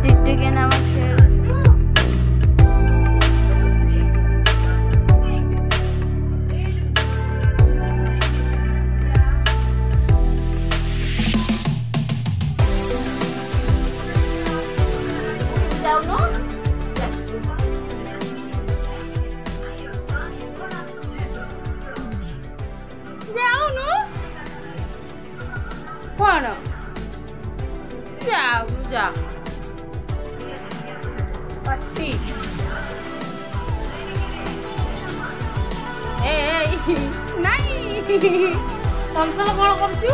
टिकटिकी नामक खेळ जाऊन कौन जाऊ जा पट्टी नहीं संसार कौन करचु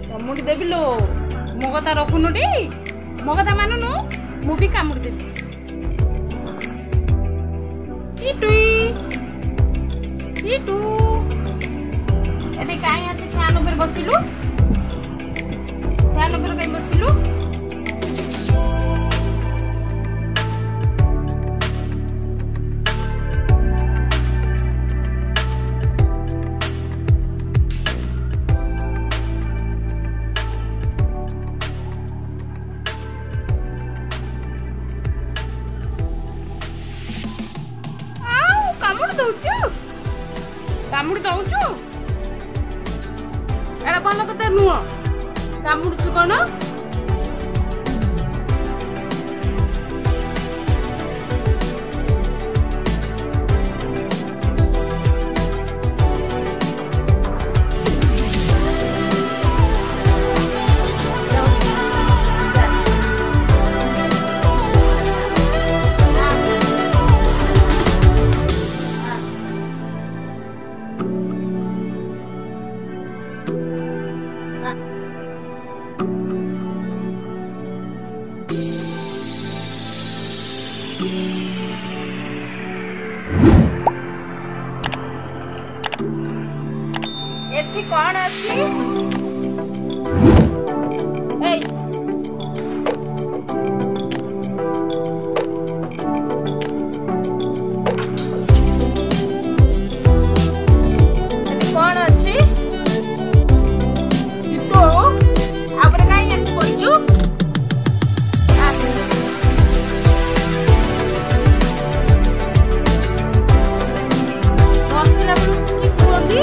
कामुड़ी देवी लो मो कथा रखुनु टी मो कथा मानुनु मु भी कामुड़ी देवी इटू एटे काई आछे फैन ऊपर बसिलु फैन ऊपर कई बसिलु कामुड़ी दौचु एड़ा भल कथा नुह कामुड़ुचु कौन एठी कौन अच्छी कौन अच्छी तो आपरे काई एठी पड़िचु बसिला की कोदी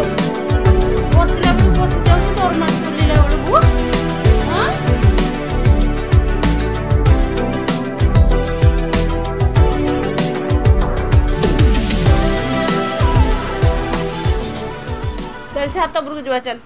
बसिला बसि जाऊ तोर मान खुलिला बेलू हां चल छात ऊपर को जवा चल।